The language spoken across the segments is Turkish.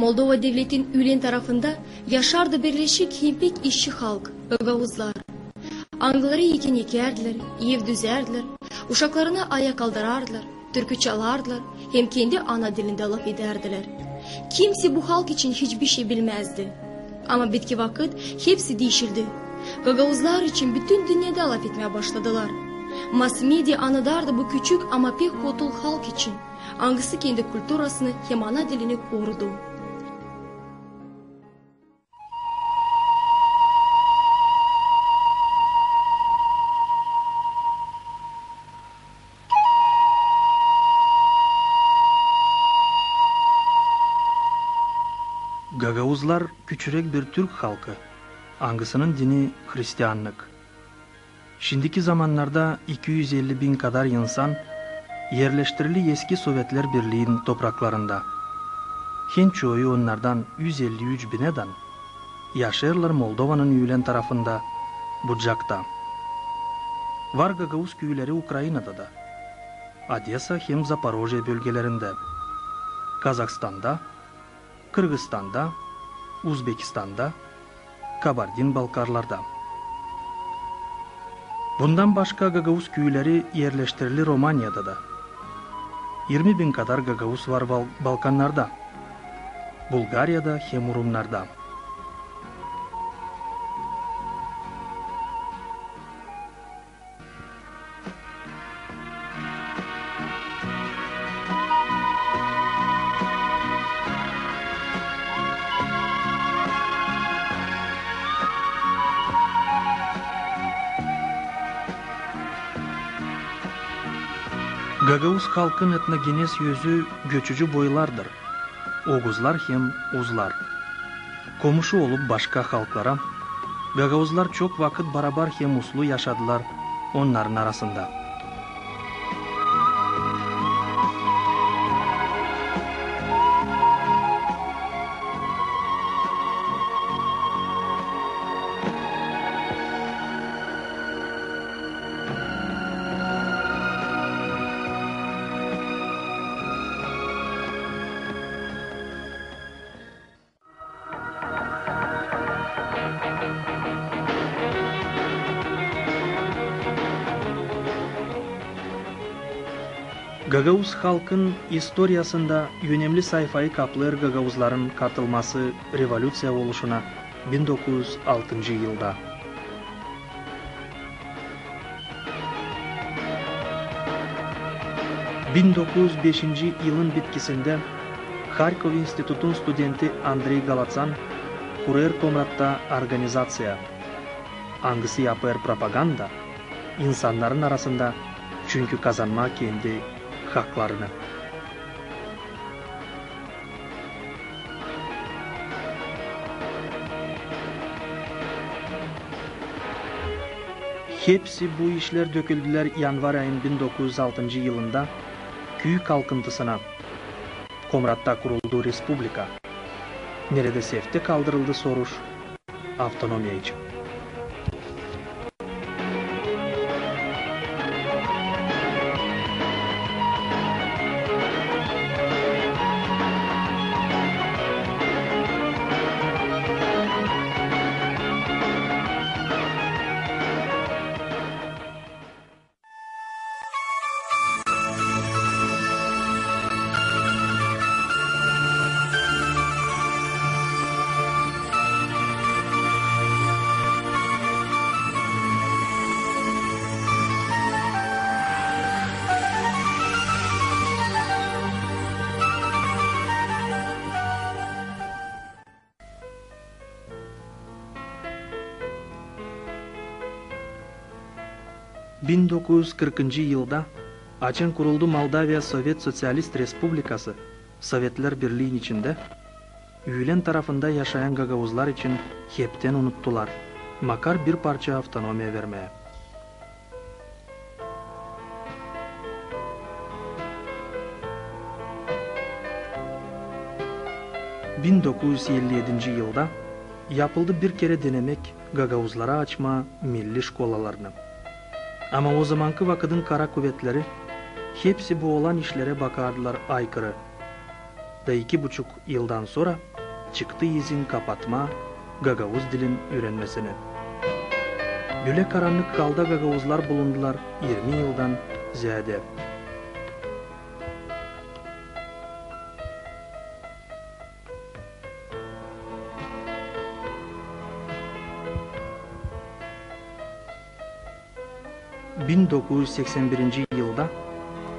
Moldova devletin Ülen tarafında yaşardı Birleşik Hempik işçi halk, Gagavuzlar. Angıları yeken yekerdiler, ev düzerdiler, uşaklarına ayak kaldırardılar, türkü çalardılar, hem kendi ana dilinde laf ederdiler. Kimse bu halk için hiçbir şey bilmezdi. Ama bitki vakit hepsi değişildi. Gagavuzlar için bütün dünyada laf etmeye başladılar. Mass media anıdardı bu küçük ama pek kotul halk için. Angısı kendi kulturasını hem ana dilini korudu. Gagavuzlar küçürek bir Türk halkı. Angısının dini Hristiyanlık. Şimdiki zamanlarda 250 bin kadar insan yerleştirili eski Sovyetler Birliği'nin topraklarında. Hen çoğu onlardan 153 bineden yaşarlar Moldova'nın Ülen tarafında, Bucak'ta. Var Gagavuz köyleri Ukrayna'da da. Odessa hem Zaporojye bölgelerinde. Kazakstan'da, Kırgızistan'da, Uzbekistan'da, Kabardin-Balkarlar'da. Bundan başka Gagavuz köyleri yerleştirili Romanya'da da. 20 bin kadar Gagavuz var Balkanlar'da, Bulgarya'da hem Rumlar'da. Gagavuz halkın etnogenes yüzü göçücü boylardır. Oğuzlar hem Uzlar. Komşu olup başka halklara, Gagavuzlar çok vakit beraber hem uslu yaşadılar onların arasında. Gagavuz halkın historiasında önemli sayfayı kaplar Gagavuzların katılması revolüsiya oluşuna 1906 yılda. ...1905 yılın bitkisinde Kharkov İnstitutun studenti Andrei Galatsan kurar Komrat'ta organizasya. Angısı yapar propaganda insanların arasında çünkü kazanma kendi haklarını. Hepsi bu işler döküldüler yanvar ayın 1906 yılında köy kalkıntısına. Komrat'ta kuruldu Respublika. Nerede sefte kaldırıldı soruş avtonomiya için. 1940-жылда ачын курулду Молдавия Совет Социалист Республикасы Советтер Бирлигин ичинде Үйлен тарафында жашаян гагаузлар için хептен уnuttуlar. Макар bir parça автономия vermeye. ...1957 yapıldı bir kere denemek gagauzlara açma milli şkolalarını. Ama o zamanki vakıdın kara kuvvetleri hepsi bu olan işlere bakardılar aykırı. Da 2,5 yıldan sonra çıktı izin kapatma Gagavuz dilin öğrenmesine. Böyle karanlık kalda Gagavuzlar bulundular 20 yıldan ziyade. ...1981 yılda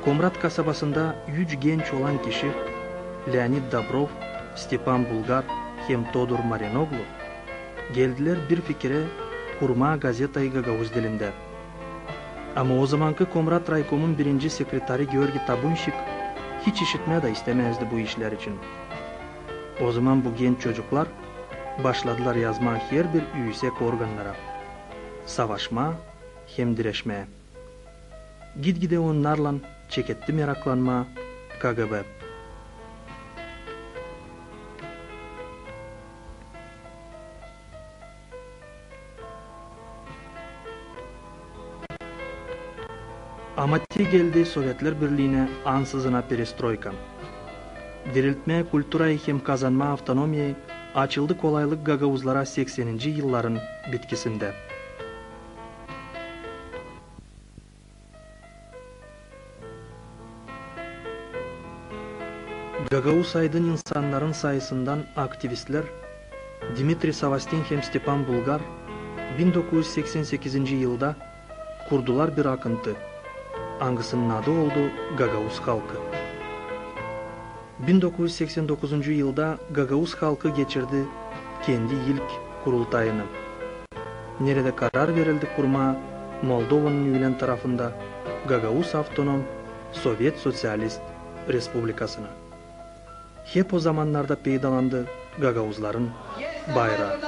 Komrat kasabasında 100 genç olan kişi Leonid Dobrov, Stepan Bulgar hem Todor Marinoglu geldiler bir fikre kurma gazetayı Gagavuz dilinde. Ama o zamanki Komrat Raykom'un birinci sekreteri Georgi Tabunşik hiç işitme de istemezdi bu işler için. O zaman bu genç çocuklar başladılar yazma her bir yüksek organlara. Savaşma hem direşmeye. Gitgide onlarla çeketti meraklanma KGB. Ama geldi Sovyetler Birliği'ne ansızına perestroika. Diriltme, kulturayı hem kazanma avtonomiyayı açıldı kolaylık Gagavuzlara 80. yılların bitkisinde. Gagavuz aydın insanların sayısından aktivistler Dmitri Savastin hem Stepan Bulgar 1988 yılda kurdular bir akıntı. Hangısının adı oldu Gagavuz halkı. 1989 yılda Gagavuz halkı geçirdi kendi ilk kurultayını. Nerede karar verildi kurma Moldova'nın Ülen tarafında Gagavuz Avtonom Sovyet Sosyalist Respublikası'na. Hep o zamanlarda peydalandı Gagavuzların bayrağı.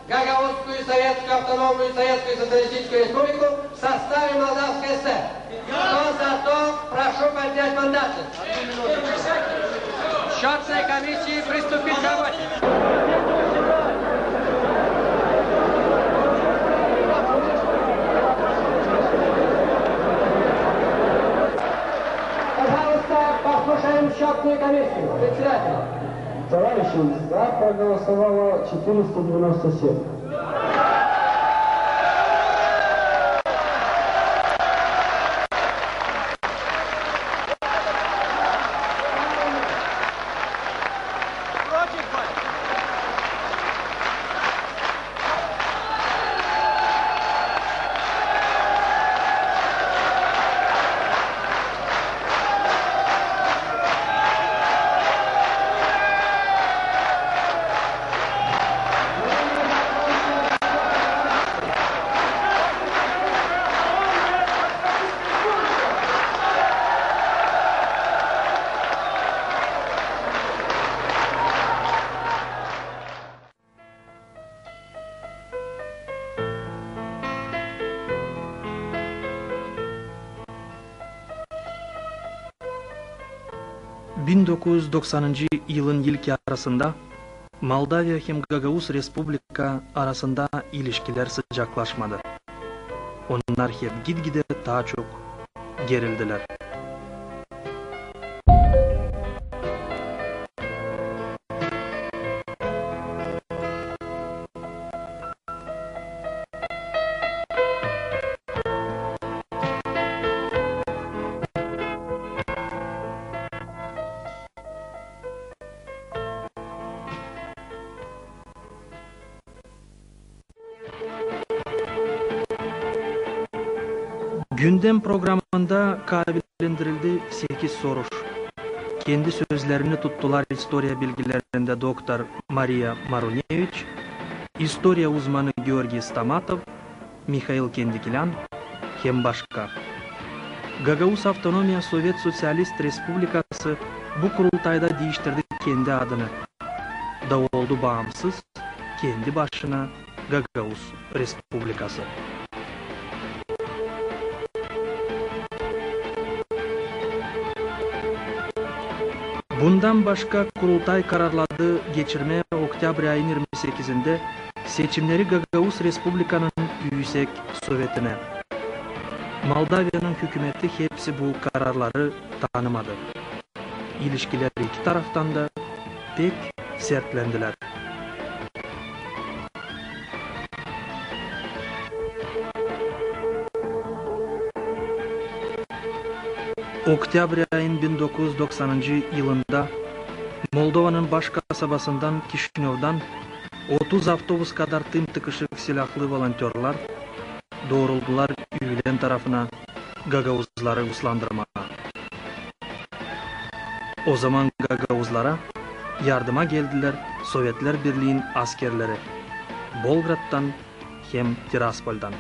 Гагаузскую Советскую Автономную Советскую Социалистическую Республику в составе Молдавской ССР. Кто за то, прошу поднять мандаты. Счетной комиссии приступить к работе. Пожалуйста, послушаем счетную комиссию. Председатель. Товарищи, за проголосовало 497. ...1990 yılın ilk yarısında Moldavya hem Gagavuz Respublika arasında ilişkiler sıcaklaşmadı. Onlar hep gitgide daha çok gerildiler. Gündem programında kabillendirildi 8 soruş. Kendi sözlerini tuttular historia bilgilerinde Doktor Maria Maruneviç История uzmanı Георгий Стаматов, Михаил Кендиклян hem başka. Gagauz Автономия Совет Социалист Республикасы bu kurultayda değiştirdi kendi adını. Da oldu bağımsız, kendi başına Gagauz Respublikası. Bundan başka kurultay kararladı geçirme Oktyabr ayının 28'inde seçimleri Gagauz Respublika'nın Yüksek Sovyeti'ne. Moldavya'nın hükümeti hepsi bu kararları tanımadı. İlişkiler iki taraftan da pek sertlendiler. Oktyabr ayının 1990 yılında Moldova'nın baş kasabasından Kişinyov'dan 30 avtobus kadar tüm tıkışık silahlı volontörler doğruldular Ülen tarafına Gagauzları uslandırmaya. O zaman Gagauzlara yardıma geldiler Sovyetler Birliği'nin askerleri Bolgrad'dan hem Tiraspol'dan.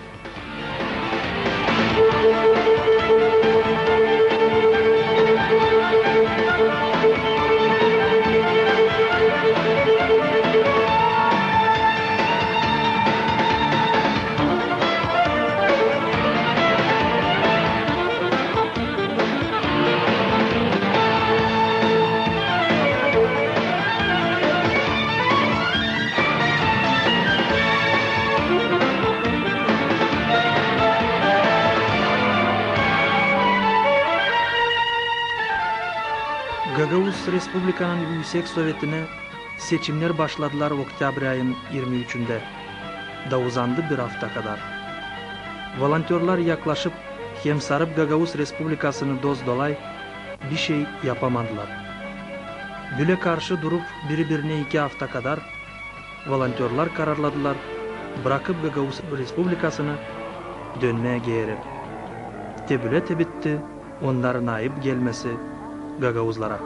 Gagauz Respublika'nın Yüksek Sovyeti'ne seçimler başladılar Oktyabr ayının 23'ünde. Da uzandı bir hafta kadar. Volontörler yaklaşıp hem sarıp Gagauz Respublikası'nı dozdolay bir şey yapamadılar. Büle karşı durup birbirine 2 hafta kadar volontörler kararladılar bırakıp Gagauz Respublikası'nı dönmeye geri. Tebüle bitti onların ayıp gelmesi Gagauzlara.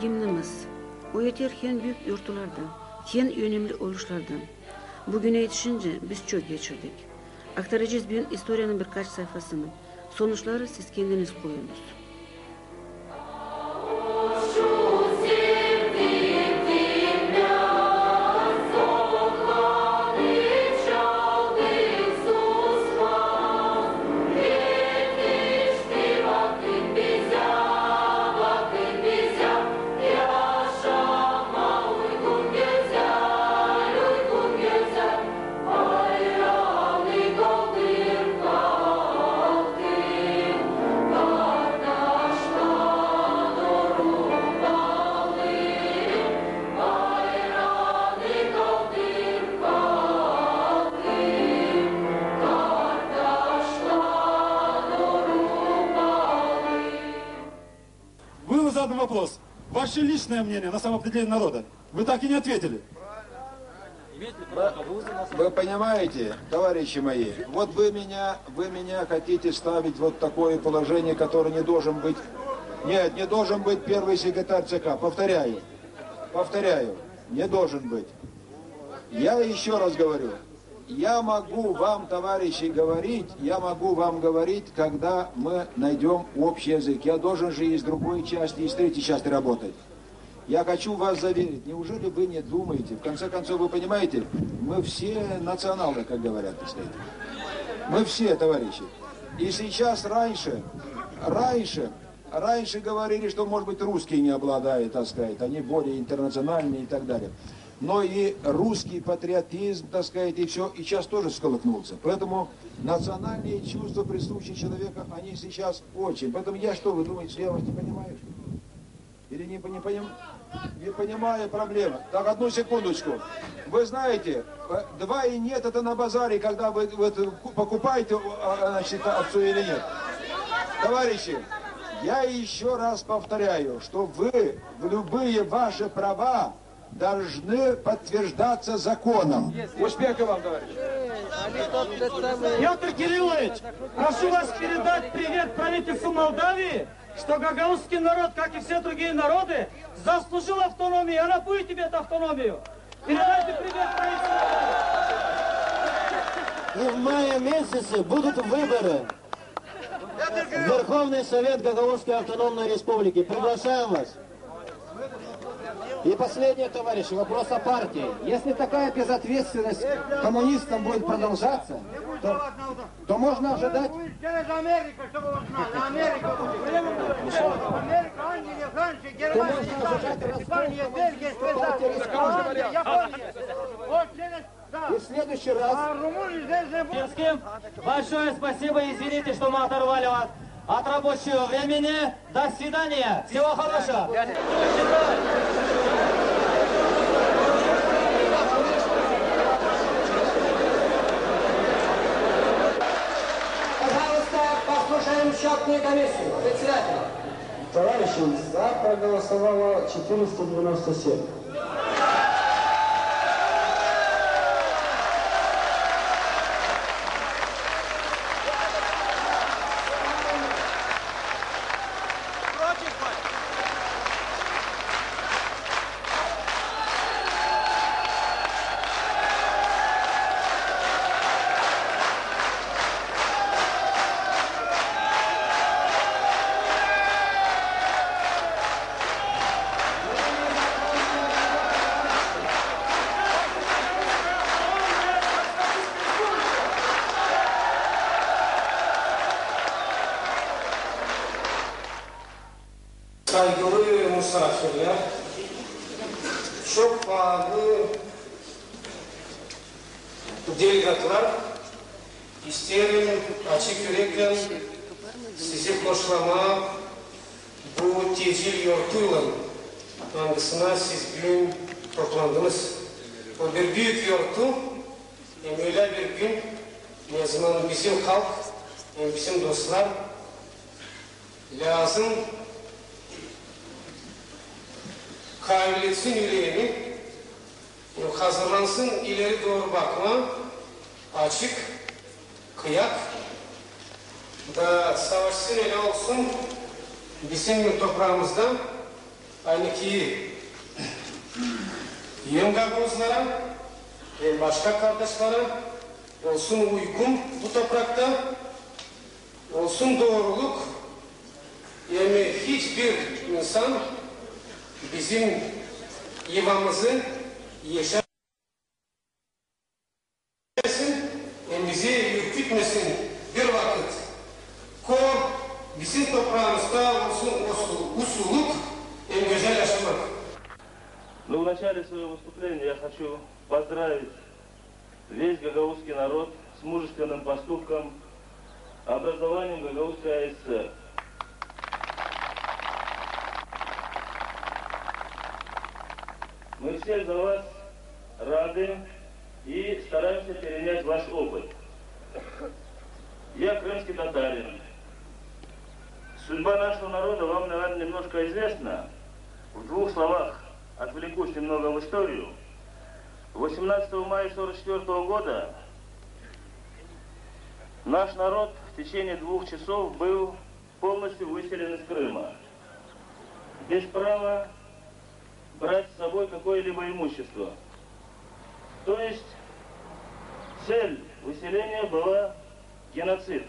Gimnimiz. O yeter hen büyük yurtlardan, hen önemli oluşlardan. Bugüne yetişince biz çok geçirdik. Aktaracağız bugün historianın birkaç sayfasını. Sonuçları siz kendiniz koyunuz. Kardeş Был задан вопрос. Ваше личное мнение на самоопределение народа. Вы так и не ответили. Вы понимаете, товарищи мои, вот вы меня хотите ставить вот такое положение, которое не должен быть. Нет, не должен быть первый секретарь ЦК. Повторяю, не должен быть. Я еще раз говорю, я могу вам, товарищи, говорить, когда мы найдем общий язык. Я должен же и с другой части, и с третьей части работать. Я хочу вас заверить, неужели вы не думаете, в конце концов, вы понимаете, мы все националы, как говорят, так сказать. Мы все, товарищи. И сейчас раньше говорили, что, может быть, русские не обладают, так сказать, они более интернациональные и так далее. Но и русский патриотизм, так сказать, и все, и сейчас тоже всколыхнулся. Поэтому национальные чувства, присущие человеку, они сейчас очень. Поэтому я что, вы думаете, что я вас не понимаю? Или не понимаю проблемы. Так, одну секундочку. Вы знаете, два и нет, это на базаре, когда вы покупаете, значит, овцу или нет. Товарищи, я еще раз повторяю, что вы, любые ваши права, должны подтверждаться законом. Успехов вам, товарищи. Петр Кириллович, прошу вас передать привет правительству Молдавии, что гагаузский народ, как и все другие народы, заслужил автономию, и она будет тебе эту автономию. Передайте привет правительству Молдавии. И в мае месяце будут выборы в Верховный Совет Гагаузской автономной республики. Приглашаем вас. И последнее, товарищи, вопрос о партии. Если такая безответственность коммунистам будет продолжаться, то можно ожидать... Через Америку, чтобы вы знали. Америка будет. Америка, Англия, Франция, Германия, Испания, Бельгия, Швейцария, Япония. Вот через... И в следующий раз... А Румыния здесь не будет. Большое спасибо, извините, что мы оторвали вас от рабочего времени. До свидания. Всего хорошего. Послушаем счетную комиссию. Председатель. Товарищи, за проголосовало 497. Saygılı misafirler, çok bağlı delegatlar, isterim açık yürekten sizi koşlama bu tecil yortuyla hangisine siz bugün toplandınız. O bir büyük yortu, öyle bir gün ne zaman bizim halk, bizim dostlar lazım kaybetsin yüreğini, hazırlansın ileri doğru bakma, açık, kıyak da savaşsın ele olsun bizim toprağımızda aynı ki yem Gagavuzlara ve başka kardeşlere olsun uygun bu toprakta, olsun doğruluk, yani hiçbir insan bizim yuvamızı yaşasın, bizi ürkütmesin bir vakit. Bizim toprağımızda olsun usuluk, güzel yaşamak. Но в начале своего выступления я хочу поздравить весь гагаузский народ с мужественным поступком образованием Гагаузской АСР. Мы все за вас рады и стараемся перенять ваш опыт. Я крымский татарин. Судьба нашего народа вам, наверное, немножко известна. В двух словах отвлекусь немного в историю. 18 мая 1944 года наш народ в течение 2 часов был полностью выселен из Крыма, без права брать с собой какое-либо имущество. То есть цель выселения была геноцид.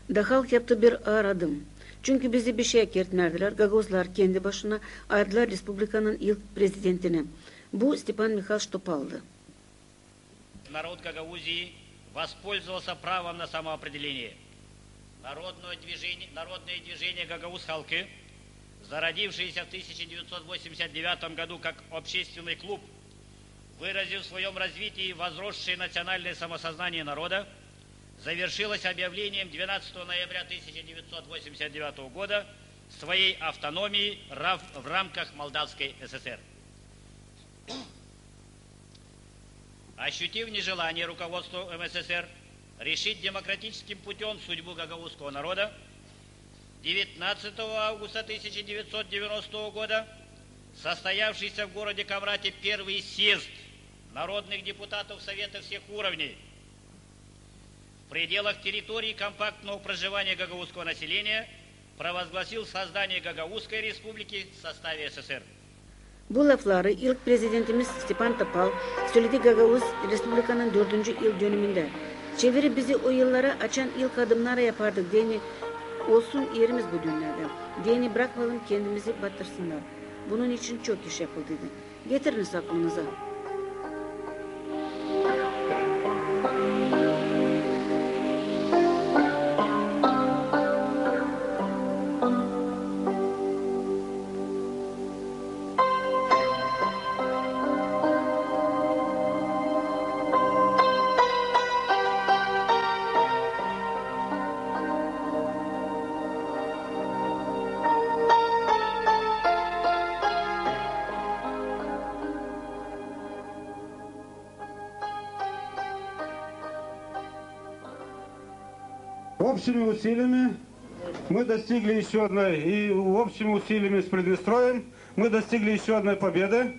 Дахал yaptı bir ağır adım. Çünkü bizi bir şey kertmerdiler. Gagavuzlar kendi başına ayırdılar Respublikanın ilk prezidentini. Bu Степан Михайлович Топалды. Народ Гагаузии воспользовался правом на самоопределение. Народное движение Гагаузхалкы, зародившееся в 1989 году как общественный клуб, выразив в своем развитии возросшее национальное самосознание народа, завершилось объявлением 12 ноября 1989 года своей автономии в рамках Молдавской ССР. Ощутив нежелание руководства МССР решить демократическим путем судьбу гагаузского народа, 19 августа 1990 года состоявшийся в городе Камрате первый съезд народных депутатов Совета всех уровней в пределах территории компактного проживания гагаузского населения провозгласил создание Гагаузской республики в составе СССР. Bu lafları ilk prezidentimiz Stepan Topal söyledi Gagavuz Respublika'nın 4. yıl dönümünde. Çeviri bizi o yıllara açan ilk adımlara yapardık diyeni olsun yerimiz bu günlerde. Diyeni bırakmayalım kendimizi battırsınlar. Bunun için çok iş yapıldıydı. Getiriniz aklınıza. Общими усилиями мы достигли еще одной, и общими усилиями с Приднестровьем мы достигли еще одной победы.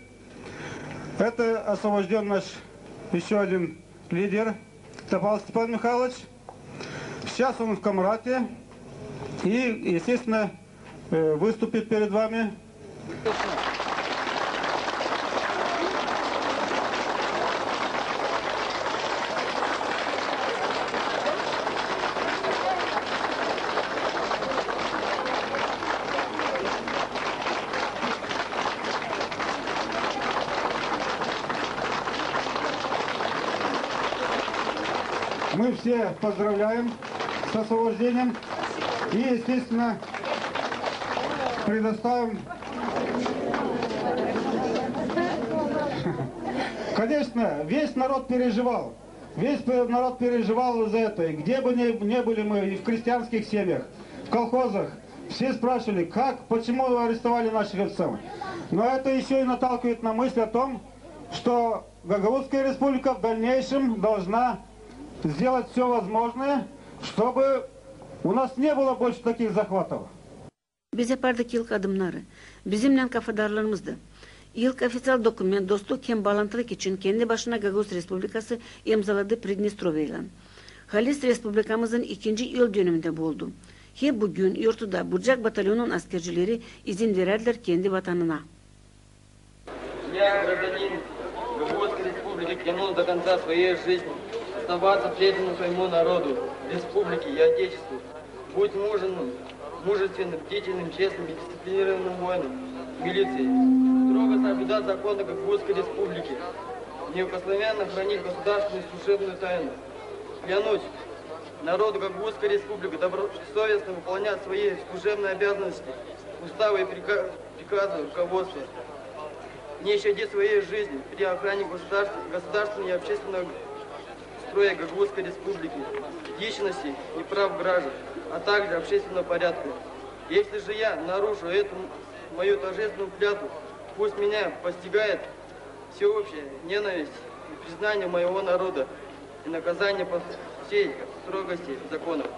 Это освобожден наш еще один лидер, Топал Степан Михайлович. Сейчас он в Камрате и, естественно, выступит перед вами. Мы все поздравляем с освобождением и, естественно, предоставим... Конечно, весь народ переживал. Весь народ переживал за это. И где бы ни были мы, и в крестьянских семьях, в колхозах, все спрашивали, как, почему вы арестовали наших отцов. Но это еще и наталкивает на мысль о том, что Гагаузская республика в дальнейшем должна сделать все возможное, чтобы у нас не было больше таких захватов. Biz yapardık ilk adımları. Bizimle kafadarlarımızdı. İlk ofisyal doküment dostluk hem bağlantılık için kendi başına Gagavuz Respublikası imzaladı Pridnestrov'yla. Halis Respublikamızın 2. yıl dönümünde buldu. He bugün yurtta Burcak Batalyonun askercileri izin verirler kendi vatanına. Я, гражданин Гагаузской республики, клянусь до конца своей жизни оставаться преданным своему народу, республике и отечеству, будь мужественным, бдительным, честным и дисциплинированным воином милиции, строго соблюдать законы Гагаузской республики, неукословенно хранить государственную и служебную тайну. Клянусь народу Гагаузской республики добросовестно выполнять свои служебные обязанности, уставы и приказы руководства, не щадить своей жизни при охране государственного и общественного строя Гагаузской республики, личности и прав граждан, а также общественного порядка. Если же я нарушу эту мою торжественную клятву, пусть меня постигает всеобщая ненависть и признание моего народа и наказание по всей строгости законов.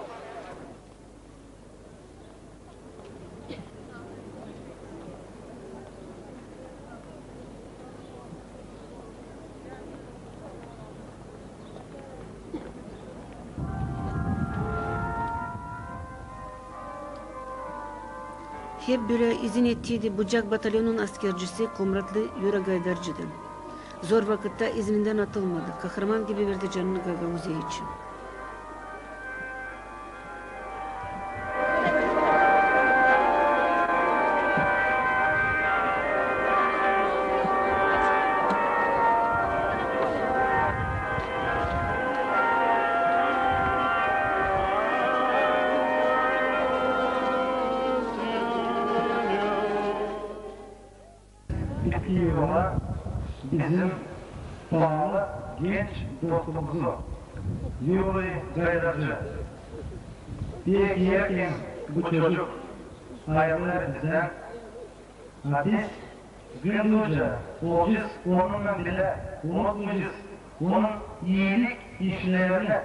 hep böyle izin ettiydi Bucak Batalyonu'nun askercisi Komratlı Yura Gaydarcı'dı. Zor vakitte izninden atılmadı. Kahraman gibi verdi canını Gagavuzya için. Bittiği yola bizim pahalı genç dostumuzu Yuri Gaydarcı. Diye ki herkes bu çocuk hayırlı bizden biz gündüzce olacağız onunla bile unutmayacağız onun iyilik işlerini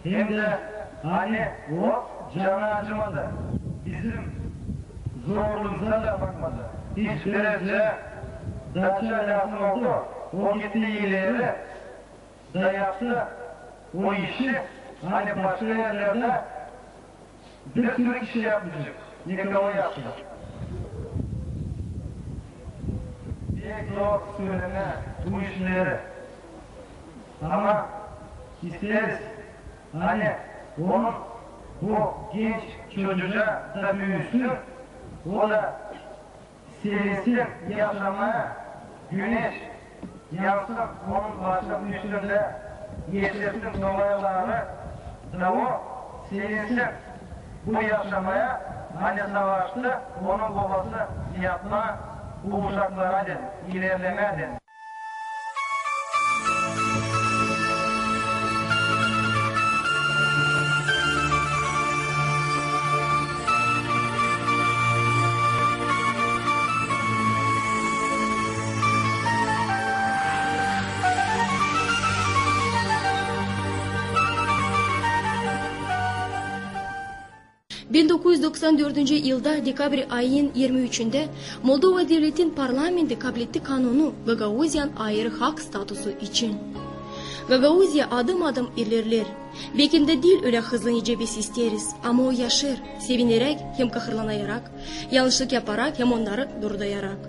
hem de hani o canı acımadı bizim zorluğumuza da bakmadı hiçbirisi daça lazım oldu o gitti iyileri da yaptı o işi hani başka yerlerde bir sürü kişi yapmayacak Nikolae yaptı diye zor söylene bu işleri ama isteriz hani onun bu genç çocuğa da büyüsün o da sevinsin yaşamaya güneş yansın onun başının üstünde yeşersin dolayları da o sevinsin bu yaşamaya hani savaştı onun babası yapma bu uşaklara dedi ilerleme dedi. ...1994 yılda dekabr ayının 23'ünde Moldova Devleti'nin parlamenti kabul etti kanunu Gagauzyan ayrı hak statusu için. Gagauzya adım adım ilerler. Belki de değil öyle hızlı biz isteriz ama o yaşar, sevinerek hem kahırlanayarak, yanlışlık yaparak hem onları durdayarak.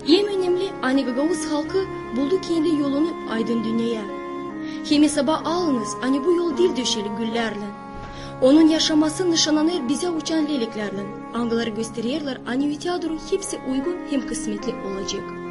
En önemli hani Gagauz halkı buldu kendi yolunu aydın dünyaya. Kimi sabah alınız hani bu yol değil döşeli güllerle. Onun yaşaması nişanlanır bize uçan leyliklerle. Angıları gösterirler, hani tiyatro hepsi uygun hem kısmetli olacak.